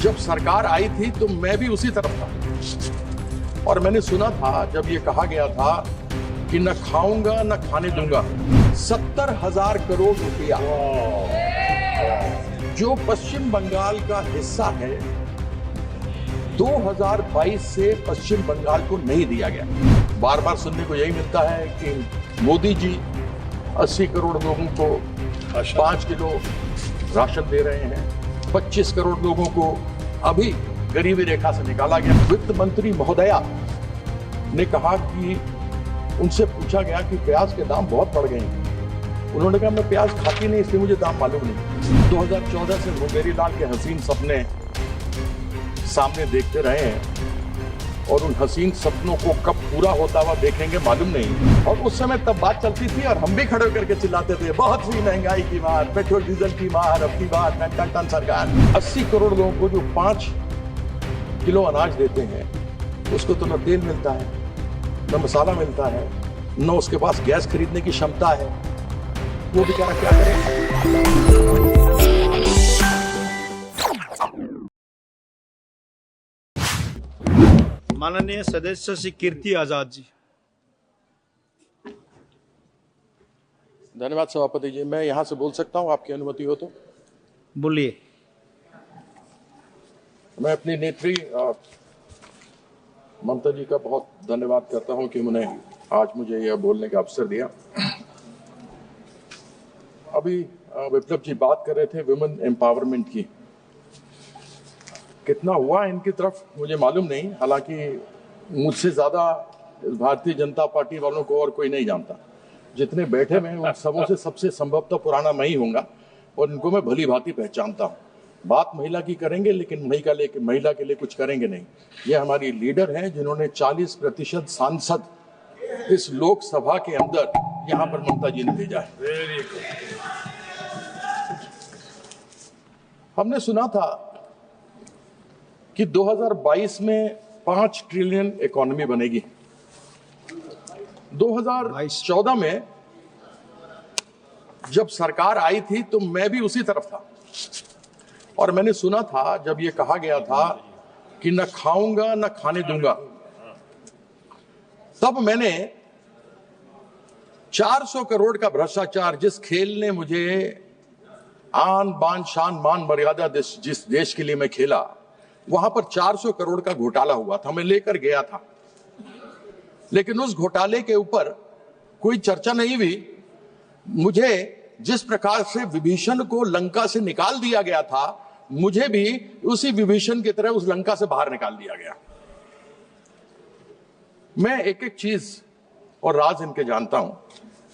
जब सरकार आई थी तो मैं भी उसी तरफ था और मैंने सुना था जब ये कहा गया था कि न खाऊंगा न खाने दूंगा। 70,000 करोड़ रुपया जो पश्चिम बंगाल का हिस्सा है 2022 से पश्चिम बंगाल को नहीं दिया गया। बार बार सुनने को यही मिलता है कि मोदी जी 80 करोड़ लोगों को 5 किलो राशन दे रहे हैं, 25 करोड़ लोगों को अभी गरीबी रेखा से निकाला गया। वित्त मंत्री महोदया ने कहा कि उनसे पूछा गया कि प्याज के दाम बहुत बढ़ गए हैं। उन्होंने कहा मैं प्याज खाती नहीं इसलिए मुझे दाम मालूम नहीं। 2014 से मुंगेरी लाल के हसीन सपने सामने देखते रहे हैं और उन हसीन सपनों को कब पूरा होता हुआ देखेंगे मालूम नहीं। और उस समय तब बात चलती थी और हम भी खड़े होकर के चिल्लाते थे बहुत सी महंगाई की मार, पेट्रोल डीजल की मार, अब की बात टन सरकार। 80 करोड़ लोगों को जो 5 किलो अनाज देते हैं उसको तो न तेल मिलता है, न मसाला मिलता है, न उसके पास गैस खरीदने की क्षमता है। वो बेचारा क्या करे। माननीय सदस्य श्री कीर्ति आजाद जी। धन्यवाद सभापति जी। मैं यहां से बोल सकता हूं आपकी अनुमति हो तो? बोलिए। मैं अपनी नेत्री ममता जी का बहुत धन्यवाद करता हूं कि उन्होंने आज मुझे यह बोलने का अवसर दिया। अभी विप्लव जी बात कर रहे थे वुमेन एम्पावरमेंट की। कितना हुआ इनकी तरफ मुझे मालूम नहीं, हालांकि मुझसे ज्यादा भारतीय जनता पार्टी वालों को और कोई नहीं जानता। जितने बैठे हुए हैं उन सबों से सबसे संभवतः पुराना मैं ही होऊंगा और इनको मैं भली भांति पहचानता हूं। बात महिला की करेंगे लेकिन महिला के लिए कुछ करेंगे नहीं। ये हमारी लीडर हैं जिन्होंने 40% सांसद इस लोकसभा के अंदर यहां पर ममता जी ने भेजा है। हमने सुना था कि 2022 में 5 ट्रिलियन इकोनॉमी बनेगी। 2014 में जब सरकार आई थी तो मैं भी उसी तरफ था और मैंने सुना था जब ये कहा गया था कि न खाऊंगा न खाने दूंगा, तब मैंने 400 करोड़ का भ्रष्टाचार, जिस खेल ने मुझे आन बान शान मान मर्यादा जिस देश के लिए मैं खेला, वहां पर 400 करोड़ का घोटाला हुआ था, मैं लेकर गया था। लेकिन उस घोटाले के ऊपर कोई चर्चा नहीं हुई। मुझे जिस प्रकार से विभीषण को लंका से निकाल दिया गया था, मुझे भी उसी विभीषण की तरह उस लंका से बाहर निकाल दिया गया। मैं एक एक चीज और राज इनके जानता हूं।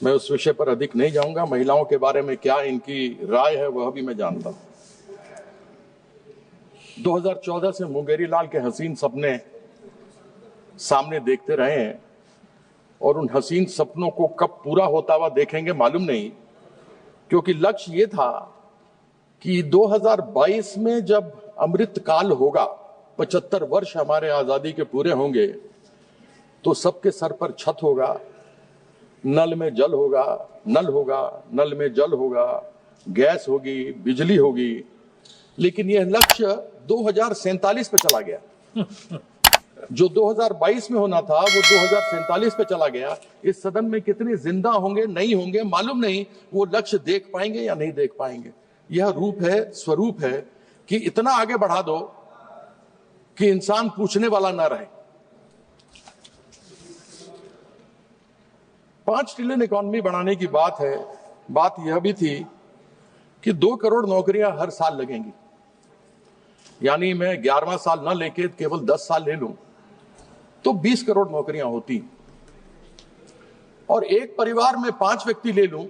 मैं उस विषय पर अधिक नहीं जाऊंगा। महिलाओं के बारे में क्या इनकी राय है वह भी मैं जानता हूं। 2014 से मुंगेरी लाल के हसीन सपने सामने देखते रहे हैं और उन हसीन सपनों को कब पूरा होता हुआ देखेंगे मालूम नहीं, क्योंकि लक्ष्य ये था कि 2022 में जब अमृत काल होगा, 75 वर्ष हमारे आजादी के पूरे होंगे, तो सबके सर पर छत होगा, नल में जल होगा, नल में जल होगा, गैस होगी, बिजली होगी। लेकिन यह लक्ष्य 2047 पे चला गया। जो 2022 में होना था वो 2047 पे चला गया। इस सदन में कितने जिंदा होंगे नहीं होंगे मालूम नहीं, वो लक्ष्य देख पाएंगे या नहीं देख पाएंगे। यह रूप है, स्वरूप है कि इतना आगे बढ़ा दो कि इंसान पूछने वाला ना रहे। 5 ट्रिलियन इकोनॉमी बढ़ाने की बात है। बात यह भी थी कि 2 करोड़ नौकरियां हर साल लगेंगी। यानी मैं 11वां साल ना लेके केवल 10 साल ले लूं तो 20 करोड़ नौकरियां होती, और एक परिवार में 5 व्यक्ति ले लूं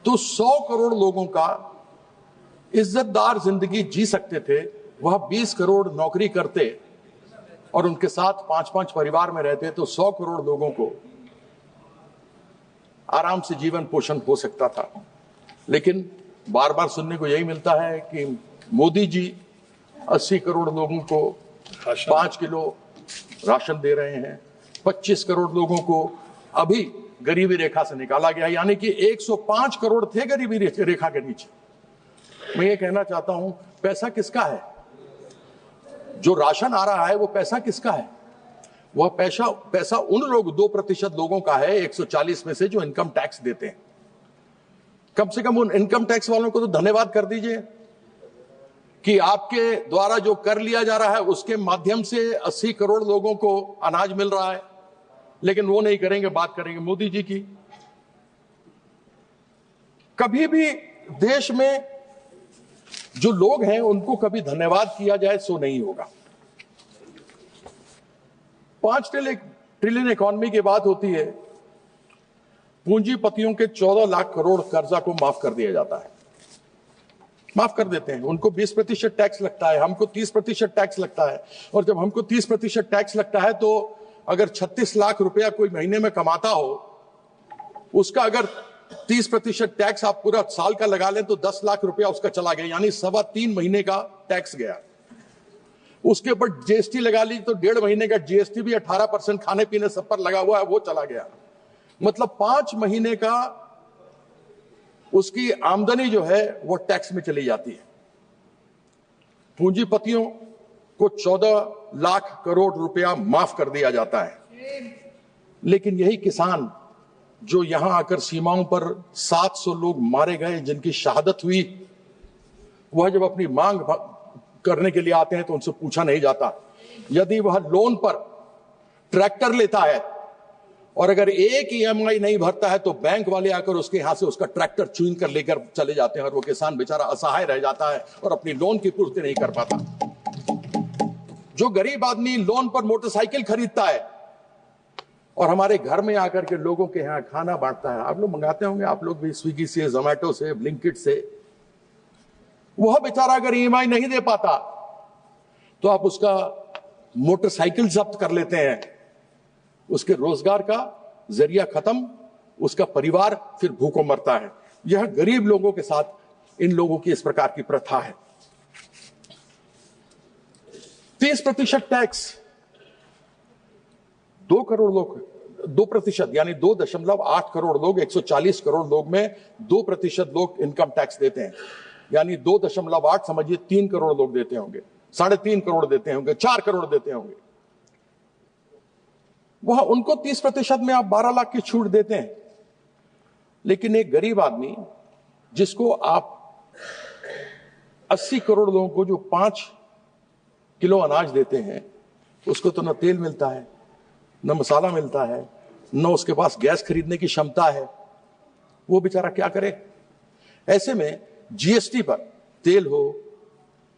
तो 100 करोड़ लोगों का इज्जतदार जिंदगी जी सकते थे। वह 20 करोड़ नौकरी करते और उनके साथ 5-5 परिवार में रहते तो 100 करोड़ लोगों को आराम से जीवन पोषण हो सकता था। लेकिन बार बार सुनने को यही मिलता है कि मोदी जी 80 करोड़ लोगों को 5 किलो राशन दे रहे हैं, 25 करोड़ लोगों को अभी गरीबी रेखा से निकाला गया, यानी कि 105 करोड़ थे गरीबी रेखा के नीचे। मैं ये कहना चाहता हूं, पैसा किसका है? जो राशन आ रहा है वो पैसा किसका है? वह पैसा उन लोग 2% लोगों का है 140 में से जो इनकम टैक्स देते हैं। कम से कम उन इनकम टैक्स वालों को तो धन्यवाद कर दीजिए कि आपके द्वारा जो कर लिया जा रहा है उसके माध्यम से 80 करोड़ लोगों को अनाज मिल रहा है। लेकिन वो नहीं करेंगे, बात करेंगे मोदी जी की। कभी भी देश में जो लोग हैं उनको कभी धन्यवाद किया जाए सो नहीं होगा। 5 ट्रिलियन इकोनॉमी की बात होती है, पूंजीपतियों के 14 लाख करोड़ कर्जा को माफ कर दिया जाता है, माफ कर देते हैं। उनको 20% टैक्स लगता है, हमको 30% टैक्स लगता है। और जब हमको 30% टैक्स लगता है तो अगर 36 लाख रुपया कोई महीने में कमाता हो, उसका अगर 30% टैक्स आप पूरा साल का लगा लें तो 10 लाख रुपया उसका चला गया, यानी 3.25 महीने का टैक्स गया। उसके ऊपर जीएसटी लगा ली तो 1.5 महीने का जीएसटी भी 18% खाने पीने सब पर लगा हुआ है, वो चला गया। मतलब 5 महीने का उसकी आमदनी जो है वो टैक्स में चली जाती है। पूंजीपतियों को 14 लाख करोड़ रुपया माफ कर दिया जाता है। लेकिन यही किसान जो यहां आकर सीमाओं पर 700 लोग मारे गए, जिनकी शहादत हुई, वह जब अपनी मांग करने के लिए आते हैं तो उनसे पूछा नहीं जाता। यदि वह लोन पर ट्रैक्टर लेता है और अगर एक ईएमआई नहीं भरता है तो बैंक वाले आकर उसके यहां से उसका ट्रैक्टर छीन कर लेकर चले जाते हैं और वो किसान बेचारा असहाय रह जाता है और अपनी लोन की पूर्ति नहीं कर पाता। जो गरीब आदमी लोन पर मोटरसाइकिल खरीदता है और हमारे घर में आकर के लोगों के यहां खाना बांटता है, आप लोग मंगाते होंगे, आप लोग भी स्विगी से, जोमेटो से, ब्लिंकिट से, वह बेचारा अगर ईएमआई नहीं दे पाता तो आप उसका मोटरसाइकिल जब्त कर लेते हैं, उसके रोजगार का जरिया खत्म, उसका परिवार फिर भूखों मरता है। यह गरीब लोगों के साथ इन लोगों की इस प्रकार की प्रथा है। 30% टैक्स, 2 करोड़ लोग, 2% यानी 2.8 करोड़ लोग, 140 करोड़ लोग में 2% लोग इनकम टैक्स देते हैं, यानी 2.8 समझिए 3 करोड़ लोग देते होंगे, 3.5 करोड़ देते होंगे, 4 करोड़ देते होंगे। वह उनको 30% में आप 12 लाख की छूट देते हैं। लेकिन एक गरीब आदमी जिसको आप 80 करोड़ लोगों को जो 5 किलो अनाज देते हैं, उसको तो न तेल मिलता है, न मसाला मिलता है, न उसके पास गैस खरीदने की क्षमता है, वो बेचारा क्या करे? ऐसे में जीएसटी पर तेल हो,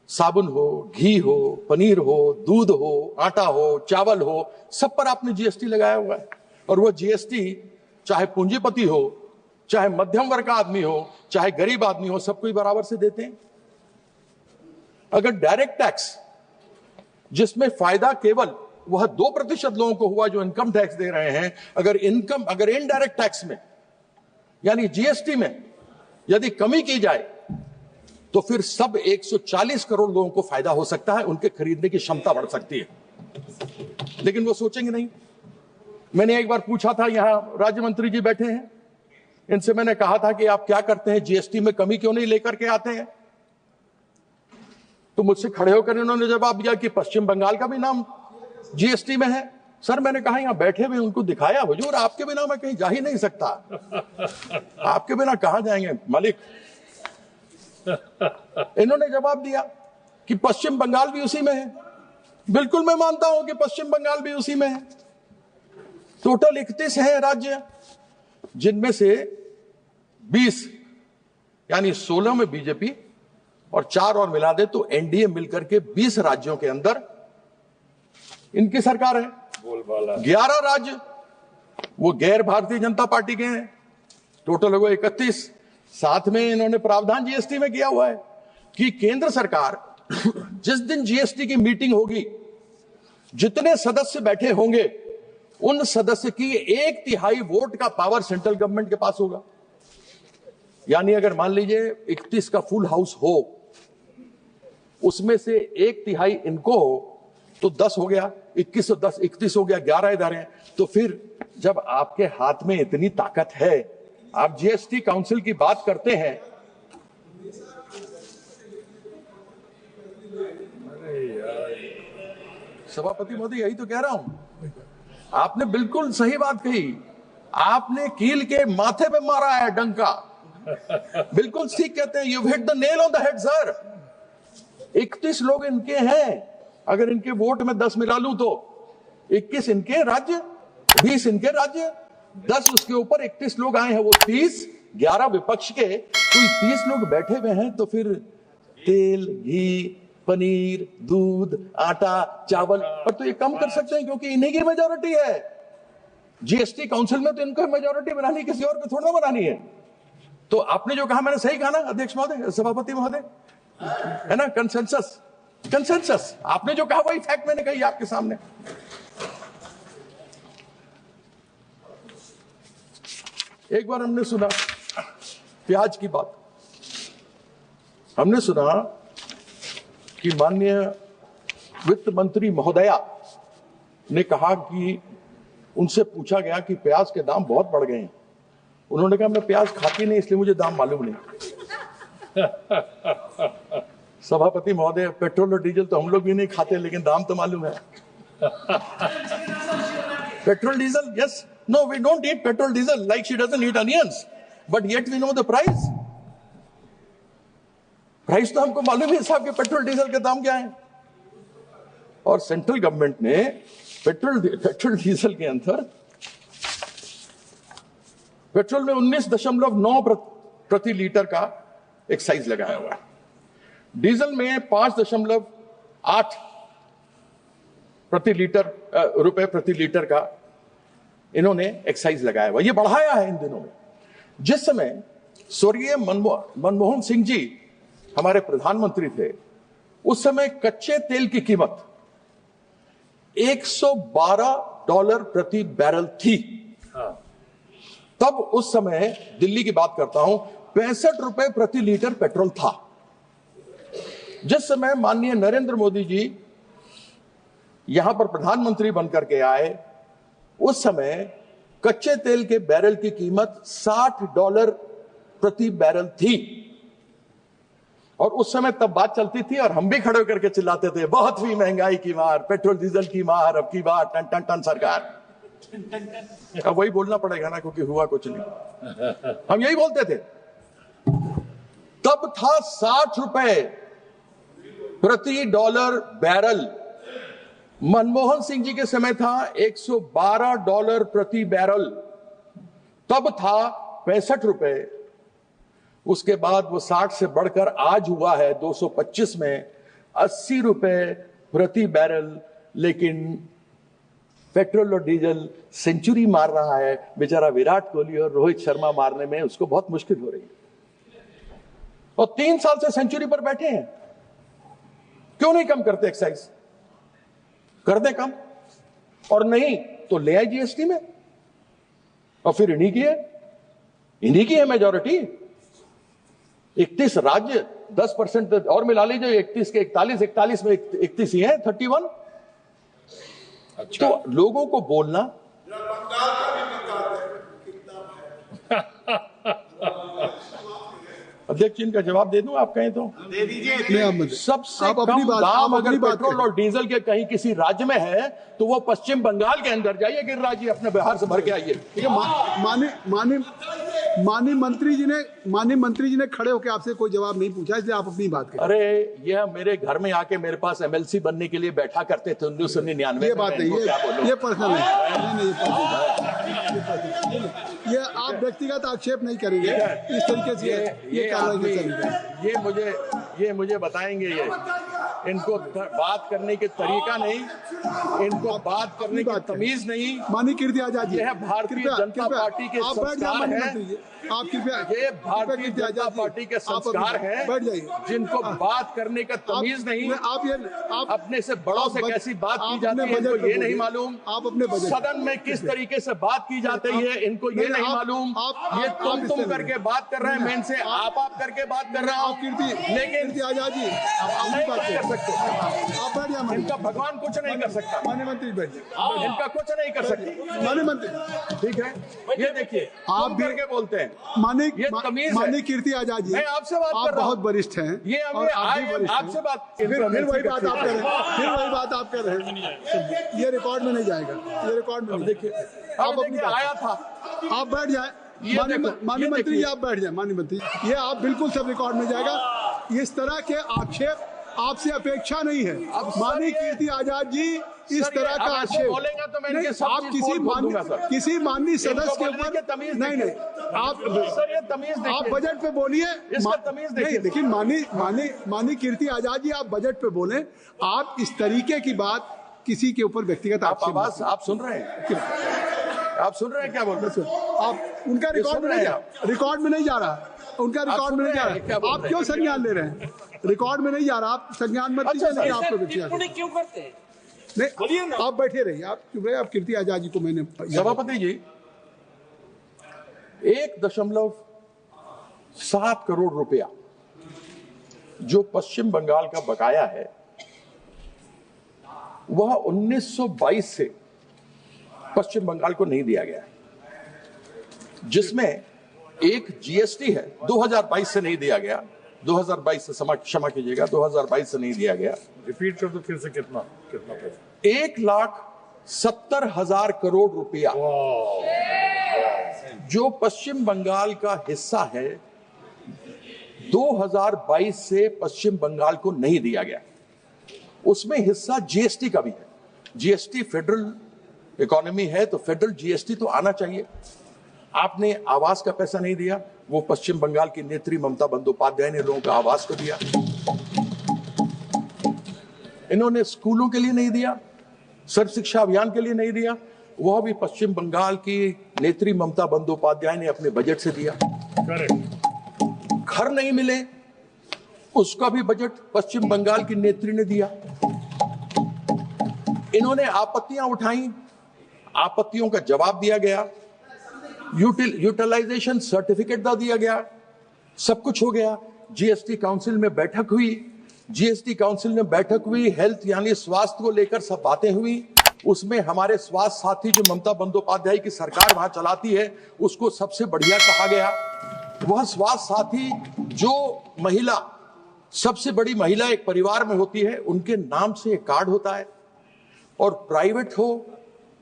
साबुन हो, घी हो, पनीर हो, दूध हो, आटा हो, चावल हो, सब पर आपने जीएसटी लगाया हुआ है। और वो जीएसटी चाहे पूंजीपति हो, चाहे मध्यम वर्ग का आदमी हो, चाहे गरीब आदमी हो, सबको ही बराबर से देते हैं। अगर डायरेक्ट टैक्स जिसमें फायदा केवल वह 2% लोगों को हुआ जो इनकम टैक्स दे रहे हैं, अगर इनडायरेक्ट टैक्स में यानी जीएसटी में यदि कमी की जाए तो फिर सब 140 करोड़ लोगों को फायदा हो सकता है, उनके खरीदने की क्षमता बढ़ सकती है। लेकिन वो सोचेंगे नहीं। मैंने एक बार पूछा था, यहां राज्य मंत्री जी बैठे हैं, इनसे मैंने कहा था कि आप क्या करते हैं, जीएसटी में कमी क्यों नहीं लेकर के आते हैं? तो मुझसे खड़े होकर इन्होंने जवाब दिया कि पश्चिम बंगाल का भी नाम जीएसटी में है। सर मैंने कहा यहां बैठे हुए उनको दिखाया, हुजूर आपके बिना मैं कहीं जा ही नहीं सकता। आपके बिना कहां जाएंगे मालिक? इन्होंने जवाब दिया कि पश्चिम बंगाल भी उसी में है। बिल्कुल मैं मानता हूं कि पश्चिम बंगाल भी उसी में है। टोटल 31 है राज्य, जिनमें से 20 यानी 16 में बीजेपी और 4 और मिला दे तो एनडीए मिलकर के 20 राज्यों के अंदर इनकी सरकार है। 11 राज्य वो गैर भारतीय जनता पार्टी के हैं, टोटल हो 31। साथ में इन्होंने प्रावधान जीएसटी में किया हुआ है कि केंद्र सरकार जिस दिन जीएसटी की मीटिंग होगी, जितने सदस्य बैठे होंगे उन सदस्य की 1/3 वोट का पावर सेंट्रल गवर्नमेंट के पास होगा। यानी अगर मान लीजिए 31 का फुल हाउस हो, उसमें से 1/3 इनको हो तो 10 हो गया, 21 और 10 31 हो गया, 11 इधर हैं। तो फिर जब आपके हाथ में इतनी ताकत है, आप जीएसटी काउंसिल की बात करते हैं, सभापति महोदय यही तो कह रहा हूं, आपने बिल्कुल सही बात कही। आपने कील के माथे पे मारा है डंका, बिल्कुल ठीक कहते हैं। You hit the nail on the head sir. 31 लोग इनके हैं, अगर इनके वोट में 10 मिला लूं तो 21 इनके राज्य, 20 इनके राज्य, 10 उसके ऊपर 31 लोग आए हैं, वो 30, 11 विपक्ष के, तो 30 लोग बैठे हुए हैं। तो फिर तेल, घी, पनीर, दूध, आटा, चावल पर तो ये कम कर सकते हैं क्योंकि इन्हीं की मेजोरिटी है। जीएसटी काउंसिल में तो इनको मेजोरिटी बनानी, किसी और को थोड़ा ना बनानी है। तो आपने जो कहा मैंने सही कहा ना अध्यक्ष महोदय, सभापति महोदय, है ना? Consensus, consensus. आपने जो कहा वही फैक्ट मैंने कही आपके सामने। एक बार हमने सुना प्याज की बात, हमने सुना कि माननीय वित्त मंत्री महोदया ने कहा कि उनसे पूछा गया कि प्याज के दाम बहुत बढ़ गए हैं। उन्होंने कहा मैं प्याज खाती नहीं इसलिए मुझे दाम मालूम नहीं। सभापति महोदय, पेट्रोल और डीजल तो हम लोग भी नहीं खाते लेकिन दाम तो मालूम है। Petrol diesel, yes, no we don't eat petrol diesel like she doesn't eat onions, but yet we know the price. Price तो हमको मालूम है साहब कि पेट्रोल डीजल के दाम क्या है। और सेंट्रल गवर्नमेंट ने पेट्रोल डीजल के अंदर पेट्रोल में 19.9 प्रति लीटर का एक्साइज लगाया हुआ है, डीजल में 5.8 रुपए प्रति लीटर का इन्होंने एक्साइज लगाया हुआ। ये बढ़ाया है इन दिनों में। जिस समय स्वर्गीय मनमोहन सिंह जी हमारे प्रधानमंत्री थे, उस समय कच्चे तेल की कीमत $112 प्रति बैरल थी। तब उस समय दिल्ली की बात करता हूं, 65 रुपए प्रति लीटर पेट्रोल था। जिस समय माननीय नरेंद्र मोदी जी यहां पर प्रधानमंत्री बनकर के आए, उस समय कच्चे तेल के बैरल की कीमत $60 प्रति बैरल थी। और उस समय तब बात चलती थी और हम भी खड़े होकर के चिल्लाते थे, बहुत हुई महंगाई की मार, पेट्रोल डीजल की मार, अब की बार टन टन टन सरकार। अब वही बोलना पड़ेगा ना, क्योंकि हुआ कुछ नहीं। हम यही बोलते थे। तब था 60 रुपए प्रति डॉलर बैरल। मनमोहन सिंह जी के समय था $112 प्रति बैरल। तब था 65 रुपए। उसके बाद वो 60 से बढ़कर आज हुआ है 225 में 80 रुपए प्रति बैरल। लेकिन पेट्रोल और डीजल सेंचुरी मार रहा है बेचारा विराट कोहली, और रोहित शर्मा मारने में उसको बहुत मुश्किल हो रही है। और 3 साल से सेंचुरी पर बैठे हैं। क्यों नहीं कम करते एक्साइज? कर दे कम, और नहीं तो ले आए जीएसटी में। और फिर इन्हीं की है मेजॉरिटी। 31 राज्य 10% और मिला लीजिए, 31 के 41 में 31 ही है, 31। अच्छा। तो लोगों को बोलना अध्यक्ष जी, इनका जवाब दे दूं आप कहें तो? दे दीजिए। सबसे कम दाम अगर पेट्रोल और डीजल के कहीं किसी राज्य में है तो वो पश्चिम बंगाल के अंदर जाइए, गिरिराज जी, अपने बिहार से भर के आइए। माननीय मंत्री जी ने खड़े होकर आपसे कोई जवाब नहीं पूछा, इसलिए आप अपनी बात करें। अरे यह मेरे घर में आके मेरे पास एमएलसी बनने के लिए बैठा करते थे 1999। ये बात है, ये पर्सनल है। ये आप व्यक्तिगत आक्षेप नहीं करेंगे इस तरीके से। ये मुझे बताएंगे। ये इनको बात करने के तरीका नहीं, इनको बात करने की तमीज नहीं। माननीय कीर्ति आजाद जी, यह भारतीय जनता पार्टी के संस्कार हैं। आप कृपया, ये भारतीय जनता पार्टी के संस्कार हैं, बैठ जाइए, जिनको बात करने का तमीज नहीं। आप अपने से बड़ों से कैसी बात की जाती है इनको ये नहीं मालूम। आप अपने सदन में किस तरीके से बात की जाती है इनको ये नहीं मालूम। ये तुम करके बात कर रहे हैं, मैं इनसे आप करके बात कर रहा हूँ। लेकिन आजाद जी, जाइए। कर सकते। आप बैठ जाए। इनका भगवान कुछ नहीं कर सकता। माननीय मंत्री बैठ जाइए। इनका कुछ नहीं कर सकते। माननीय मंत्री ठीक है, ये देखिए आप तुम भी करके बोलते हैं। ये तमीज है। माननीय कीर्ति आजाद जी, मैं आपसे बात आप कर रहा हूं। बहुत वरिष्ठ हैं। ये और आप भी वरिष्ठ हैं। आपसे बात फिर वही बात आप कर रहे हैं। फिर वही बात आप कर रहे हैं। ये रिकॉर्ड में नहीं जाएगा। ये रिकॉर्ड में देखिए, आप अपनी बात आया था। आप बैठ जाए। ये माननीय मंत्री जी आप बैठ जाए। माननीय मंत्री, ये आप बिल्कुल सब रिकॉर्ड में जाएगा। इस तरह के आक्षेप आपसे अपेक्षा नहीं है। माननीय कीर्ति आजाद जी, इस तरह का आक्षेप बोलेगा तो मैं नहीं, इनके सब आप चीज किसी माननीय सदस्य के बोलने ऊपर की तमीज नहीं देखिए। नहीं आप सर ये तमीज देखिए। आप बजट पे बोलिए। इसका तमीज देखिए। नहीं, लेकिन माननीय कीर्ति आजाद जी आप बजट पे बोले। आप इस तरीके की बात किसी के ऊपर व्यक्तिगत आप आवाज आप सुन रहे हैं? आप सुन रहे हैं क्या बोल रहे हैं? आप उनका रिकॉर्ड में नहीं जा रहा। उनका रिकॉर्ड में नहीं जा रहा। आप क्यों संज्ञान ले रहे हैं? रिकॉर्ड में नहीं जा रहा। आप संज्ञान मत लीजिए। लेकिन आपको टिप्पणी क्यों करते हैं? नहीं, आप बैठे रहिए। आप चुप रहिए। आप कीर्ति आजाद जी को मैंने सभापति जी 1.7 करोड़ रुपया जो पश्चिम बंगाल का बकाया है वह 1922 से पश्चिम बंगाल को नहीं दिया गया है, जिसमें एक जीएसटी है 2022 से नहीं दिया गया। 2022 से क्षमा कीजिएगा, 2022 से नहीं दिया गया। रिपीट कर दो फिर से। कितना पैसा? 1,70,000 करोड़ रुपया जो पश्चिम बंगाल का हिस्सा है 2022 से पश्चिम बंगाल को नहीं दिया गया। उसमें हिस्सा जीएसटी का भी है। जीएसटी फेडरल इकोनॉमी है तो फेडरल जीएसटी तो आना चाहिए। आपने आवास का पैसा नहीं दिया, वो पश्चिम बंगाल की नेत्री ममता बंदोपाध्याय ने लोगों का आवास को दिया। इन्होंने स्कूलों के लिए नहीं दिया, सर्व शिक्षा अभियान के लिए नहीं दिया, वह भी पश्चिम बंगाल की नेत्री ममता बंदोपाध्याय ने अपने बजट से दिया। करेक्ट। घर नहीं मिले, उसका भी बजट पश्चिम बंगाल की नेत्री ने दिया। इन्होंने आपत्तियां उठाई, आपत्तियों का जवाब दिया गया, यूटिलाइजेशन सर्टिफिकेट दिया गया, सब कुछ हो गया। जीएसटी काउंसिल में बैठक हुई, जीएसटी काउंसिल में बैठक हुई, हेल्थ यानी स्वास्थ्य को लेकर सब बातें हुई। उसमें हमारे स्वास्थ्य साथी जो ममता बंदोपाध्याय की सरकार वहां चलाती है उसको सबसे बढ़िया कहा गया। वह स्वास्थ्य साथी जो महिला, सबसे बड़ी महिला एक परिवार में होती है, उनके नाम से एक कार्ड होता है और प्राइवेट हो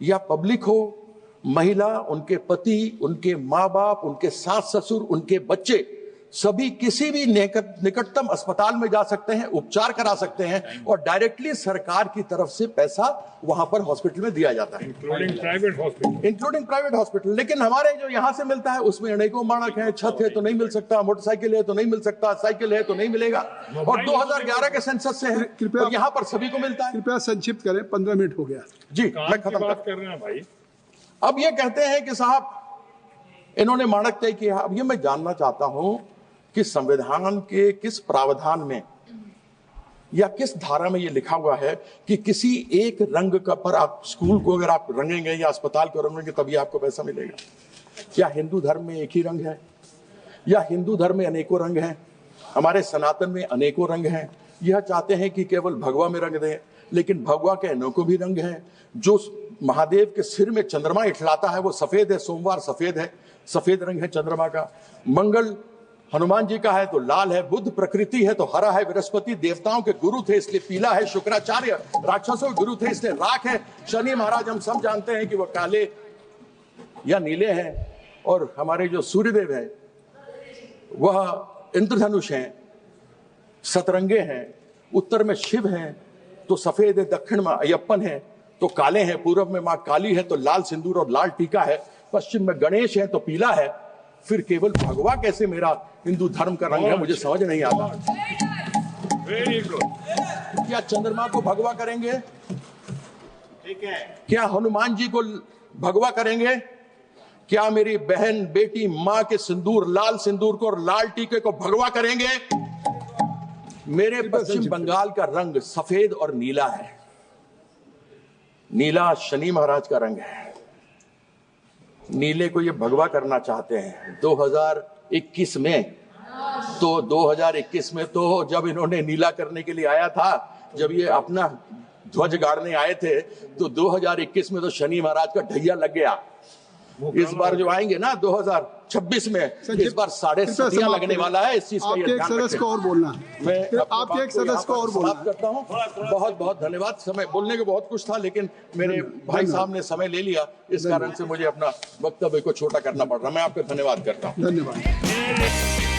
या पब्लिक हो, महिला, उनके पति, उनके माँ बाप, उनके सास ससुर, उनके बच्चे सभी किसी भी निकटतम अस्पताल में जा सकते हैं, उपचार करा सकते हैं और डायरेक्टली सरकार की तरफ से पैसा वहां पर हॉस्पिटल में दिया जाता है, इंक्लूडिंग प्राइवेट हॉस्पिटल। लेकिन हमारे जो यहां से मिलता है उसमें अनेकों मानक हैं। छत है तो नहीं मिल सकता, मोटरसाइकिल है तो नहीं मिल सकता, साइकिल है तो नहीं मिलेगा। और 2011 के सेंसस से है, कृपया यहाँ पर सभी को मिलता है। कृपया संक्षिप्त करें, 15 मिनट हो गया जी। मैं खत्म बात कर रहे हैं भाई। अब ये कहते हैं कि साहब इन्होंने मानक तय किया। अब ये मैं जानना चाहता हूं कि संविधान के किस प्रावधान में या किस धारा में ये लिखा हुआ है कि किसी एक रंग का पर आप स्कूल को अगर आप रंगेंगे या अस्पताल को रंगेंगे तभी आपको पैसा मिलेगा? क्या हिंदू धर्म में एक ही रंग है या हिंदू धर्म में अनेकों रंग हैं? हमारे सनातन में अनेकों रंग हैं। यह चाहते हैं कि केवल भगवा में रंग दें, लेकिन भगवा के अनेकों भी रंग हैं। जो महादेव के सिर में चंद्रमा इठलाता है वो सफेद है, सोमवार सफेद है, सफेद रंग है चंद्रमा का। मंगल हनुमान जी का है तो लाल है, बुद्ध प्रकृति है तो हरा है, बृहस्पति देवताओं के गुरु थे इसलिए पीला है, शुक्राचार्य राक्षसों के गुरु थे इसलिए राख है, शनि महाराज हम सब जानते हैं कि वह काले या नीले हैं, और हमारे जो सूर्यदेव है वह इंद्रधनुष हैं, सतरंगे हैं, उत्तर में शिव हैं तो सफेद है, दक्षिण में अयप्पन है तो काले हैं, पूर्व में मां काली है तो लाल सिंदूर और लाल टीका है, पश्चिम में गणेश है तो पीला है। फिर केवल भगवा कैसे मेरा हिंदू धर्म का रंग है, मुझे समझ नहीं आता। Very good. क्या चंद्रमा को भगवा करेंगे? ठीक है। क्या क्या हनुमान जी को भगवा करेंगे? क्या मेरी बहन बेटी मां के सिंदूर, लाल सिंदूर को और लाल टीके को भगवा करेंगे? मेरे पश्चिम बंगाल का रंग सफेद और नीला है। नीला शनि महाराज का रंग है। नीले को ये भगवा करना चाहते हैं 2021 में। तो 2021 में तो जब इन्होंने नीला करने के लिए आया था, जब ये अपना ध्वज गाड़ने आए थे, तो 2021 में तो शनि महाराज का ढैया लग गया। इस बार जो आएंगे ना 2026 में, इस बार 7.5 लगने वाला है। इस चीज का ये आपके एक ध्यान सदस्य रखें। को और बोलना है। मैं फिर आपके एक सदस्य को और बोलना समाप्त करता हूँ। बहुत बहुत धन्यवाद। समय बोलने को बहुत कुछ था, लेकिन मेरे भाई साहब ने समय ले लिया, इस कारण से मुझे अपना वक्तव्य को छोटा करना पड़ रहा। मैं आपका धन्यवाद करता हूँ। धन्यवाद।